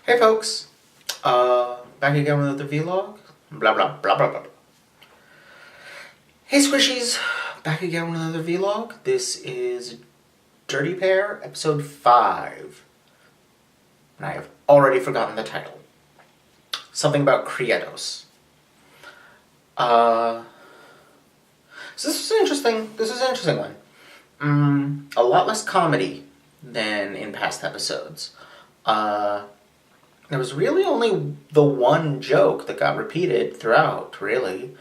Hey folks, back again with another vlog, blah blah blah blah blah. Hey squishies, back again with another vlog. This is Dirty Pair, episode 5. And I have already forgotten the title. Something about Creados. So this is an interesting one. A lot less comedy than in past episodes. There was really only the one joke that got repeated throughout, really,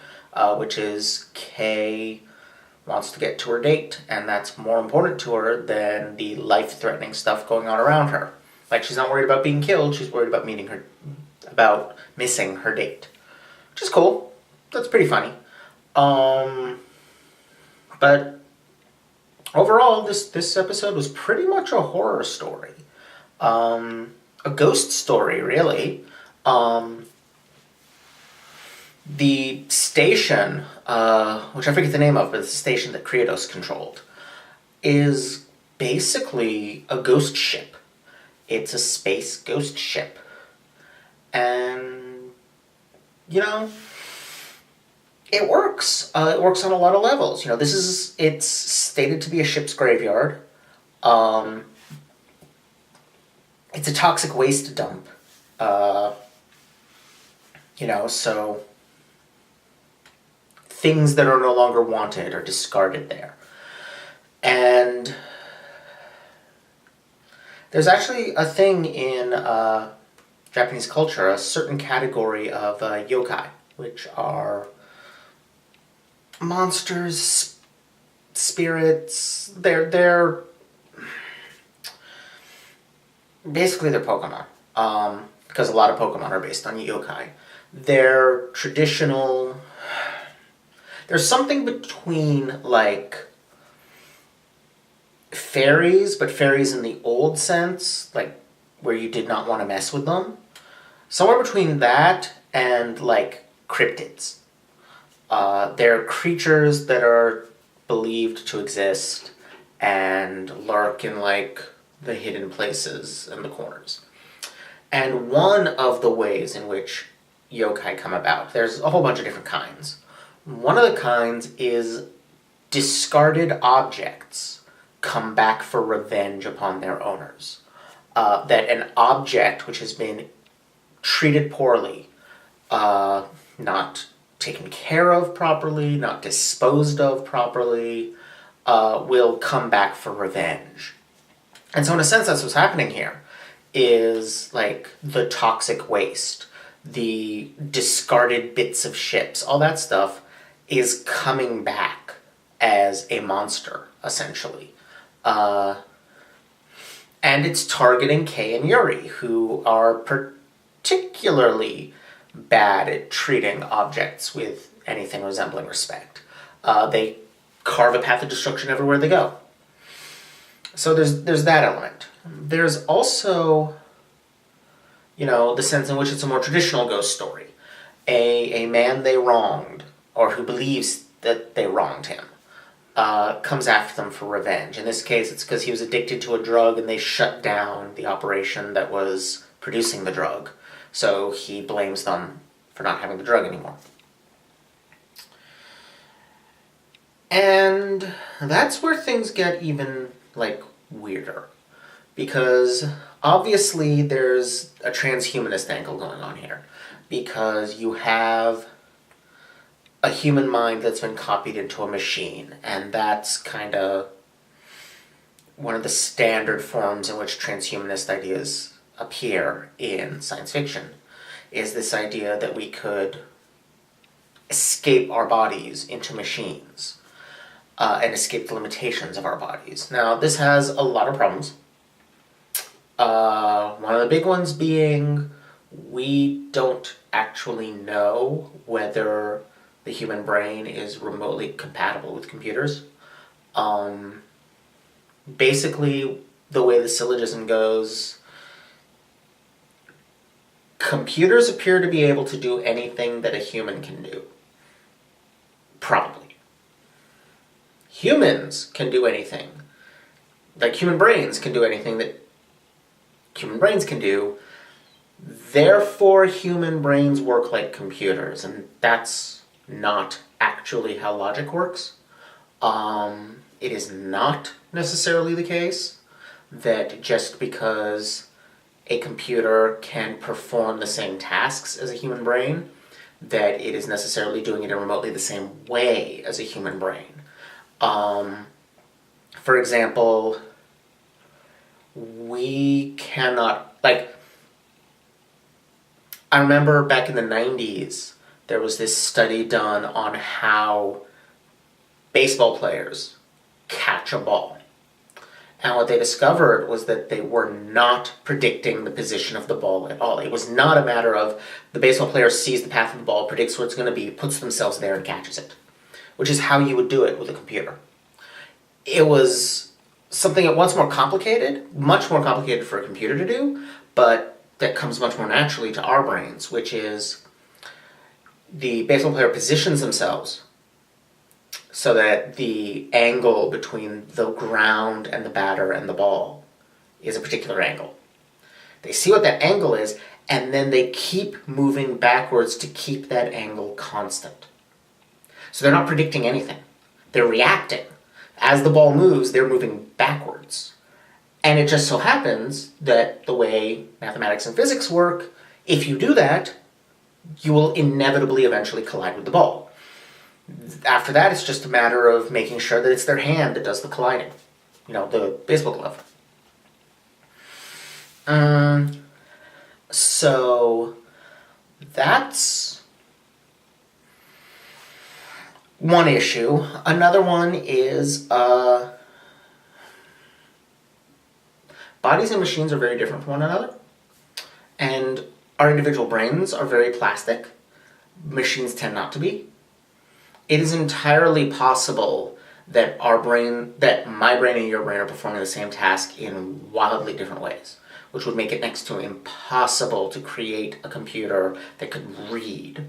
which is Kay wants to get to her date, and that's more important to her than the life-threatening stuff going on around her. Like, she's not worried about being killed, she's worried about missing her date. Which is cool. That's pretty funny. But overall, this episode was pretty much a horror story. A ghost story, really. The station, which I forget the name of, but it's the station that Creados controlled, is basically a ghost ship. It's a space ghost ship. And, you know, it works. It works on a lot of levels. You know, it's stated to be a ship's graveyard. It's a toxic waste dump. So things that are no longer wanted are discarded there. And there's actually a thing in Japanese culture, a certain category of yokai, which are monsters, spirits. They're basically they're Pokemon, because a lot of Pokemon are based on yokai. They're traditional. There's something between, like, fairies, but fairies in the old sense, like, where you did not want to mess with them. Somewhere between that and, like, cryptids. They're creatures that are believed to exist and lurk in, like, the hidden places and the corners. And one of the ways in which yokai come about, there's a whole bunch of different kinds. One of the kinds is discarded objects come back for revenge upon their owners. That an object which has been treated poorly, not taken care of properly, not disposed of properly, will come back for revenge. And so in a sense, that's what's happening here, is like the toxic waste, the discarded bits of ships, all that stuff is coming back as a monster, essentially. And it's targeting Kay and Yuri, who are particularly bad at treating objects with anything resembling respect. They carve a path of destruction everywhere they go. So there's that element. There's also, the sense in which it's a more traditional ghost story. A man they wronged, or who believes that they wronged him, comes after them for revenge. In this case, it's because he was addicted to a drug and they shut down the operation that was producing the drug. So he blames them for not having the drug anymore. And that's where things get even, weirder. Because obviously there's a transhumanist angle going on here. Because you have a human mind that's been copied into a machine. And that's kind of one of the standard forms in which transhumanist ideas appear in science fiction. Is this idea that we could escape our bodies into machines. And escape the limitations of our bodies. Now, this has a lot of problems. One of the big ones being we don't actually know whether the human brain is remotely compatible with computers. Basically, the way the syllogism goes, computers appear to be able to do anything that a human can do. Probably. Humans can do anything. Like, human brains can do anything that human brains can do. therefore human brains work like computers, and that's not actually how logic works. It is not necessarily the case that just because a computer can perform the same tasks as a human brain, that it is necessarily doing it in remotely the same way as a human brain. For example, we cannot, like, I remember back in the 90s, there was this study done on how baseball players catch a ball. And what they discovered was that they were not predicting the position of the ball at all. It was not a matter of the baseball player sees the path of the ball, predicts where it's going to be, puts themselves there and catches it, which is how you would do it with a computer. It was something at once more complicated, much more complicated for a computer to do, but that comes much more naturally to our brains, which is the baseball player positions themselves so that the angle between the ground and the batter and the ball is a particular angle. They see what that angle is, and then they keep moving backwards to keep that angle constant. So they're not predicting anything. They're reacting. As the ball moves, they're moving backwards. And it just so happens that the way mathematics and physics work, if you do that, you will inevitably eventually collide with the ball. After that, it's just a matter of making sure that it's their hand that does the colliding. The baseball glove. So that's one issue. Another one is bodies and machines are very different from one another. And our individual brains are very plastic. Machines tend not to be. It is entirely possible that my brain and your brain are performing the same task in wildly different ways, which would make it next to impossible to create a computer that could read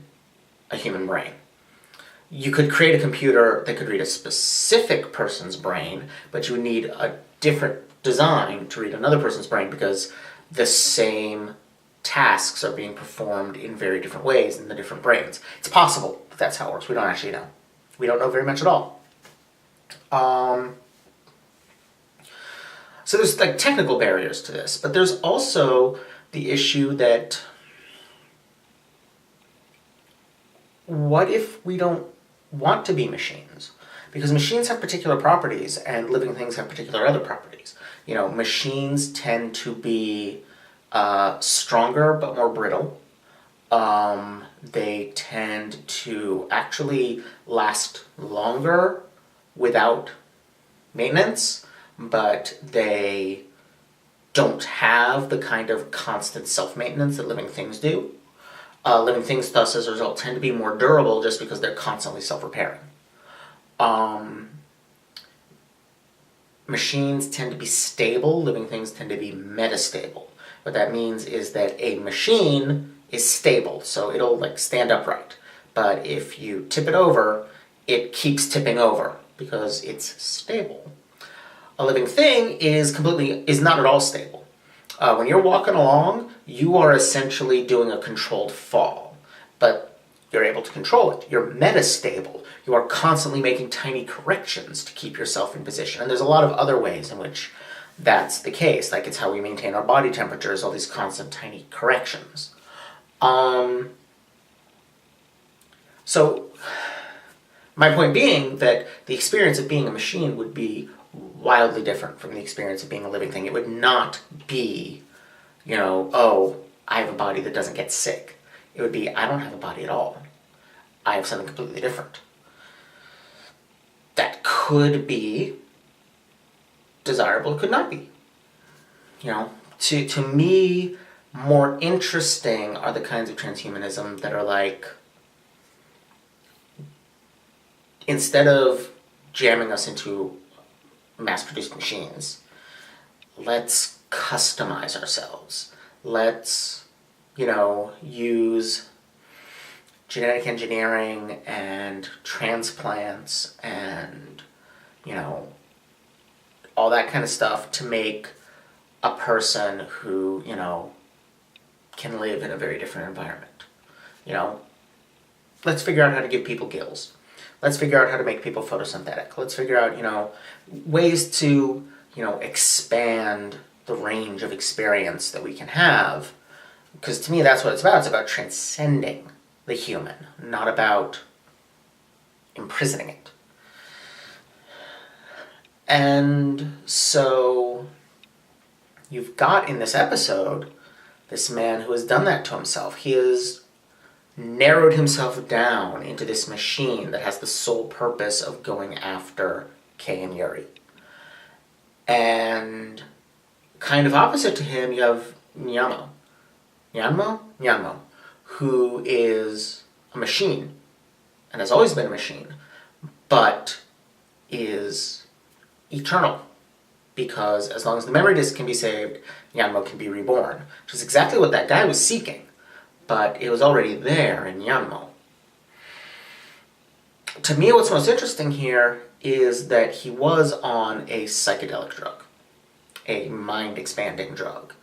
a human brain. You could create a computer that could read a specific person's brain, but you would need a different design to read another person's brain because the same tasks are being performed in very different ways in the different brains. It's possible that that's how it works. We don't actually know. We don't know very much at all. So there's technical barriers to this, but there's also the issue that what if we don't want to be machines? Because machines have particular properties and living things have particular other properties. Machines tend to be stronger but more brittle. They tend to actually last longer without maintenance, but they don't have the kind of constant self-maintenance that living things do. Living things, thus, as a result, tend to be more durable just because they're constantly self-repairing. Machines tend to be stable, living things tend to be metastable. What that means is that a machine is stable, so it'll stand upright. But if you tip it over, it keeps tipping over because it's stable. A living thing is not at all stable. When you're walking along, you are essentially doing a controlled fall, but you're able to control it. You're metastable. You are constantly making tiny corrections to keep yourself in position. And there's a lot of other ways in which that's the case. It's how we maintain our body temperatures, all these constant tiny corrections. So my point being that the experience of being a machine would be wildly different from the experience of being a living thing. It would not be, I have a body that doesn't get sick. It would be, I don't have a body at all. I have something completely different. That could be desirable, it could not be. To me, more interesting are the kinds of transhumanism that are instead of jamming us into mass-produced machines, let's customize ourselves. Let's, use genetic engineering and transplants and, all that kind of stuff to make a person who, can live in a very different environment. You know, let's figure out how to give people gills. Let's figure out how to make people photosynthetic. Let's figure out, you know, ways to, you know, expand the range of experience that we can have. Because to me, that's what it's about. It's about transcending the human, not about imprisoning it. And so you've got in this episode this man who has done that to himself. He has narrowed himself down into this machine that has the sole purpose of going after Kay and Yuri. And kind of opposite to him, you have Nyanmo, who is a machine, and has always been a machine, but is eternal. Because as long as the memory disk can be saved, Nyanmo can be reborn. Which is exactly what that guy was seeking, but it was already there in Nyanmo. To me, what's most interesting here is that he was on a psychedelic drug, a mind-expanding drug.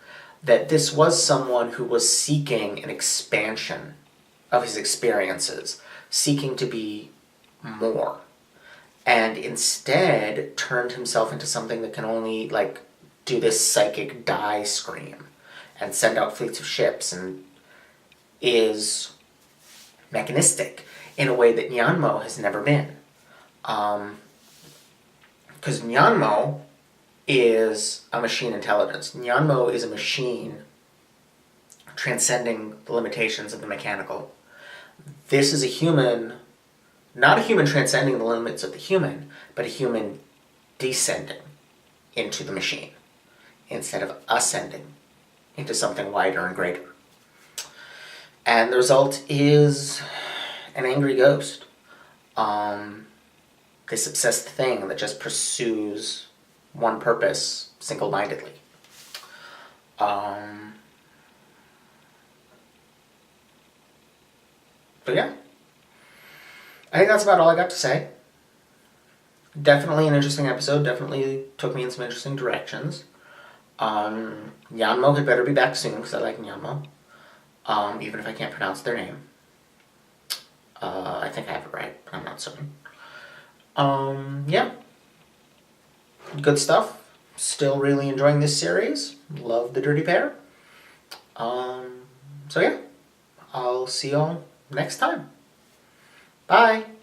That this was someone who was seeking an expansion of his experiences, seeking to be more, and instead turned himself into something that can only, like, do this psychic die scream and send out fleets of ships, and is mechanistic in a way that Nyanmo has never been. Because Nyanmo is a machine intelligence. Nyanmo is a machine transcending the limitations of the mechanical. This is a human, not a human transcending the limits of the human, but a human descending into the machine instead of ascending into something wider and greater. And the result is an angry ghost. This obsessed thing that just pursues one purpose single-mindedly. But yeah, I think that's about all I got to say. Definitely an interesting episode, definitely took me in some interesting directions. Nyanmo had better be back soon, because I like Nyanmo. Even if I can't pronounce their name. I think I have it right, but I'm not certain. Yeah. Good stuff. Still really enjoying this series. Love the Dirty Pair. So yeah, I'll see y'all next time. Bye.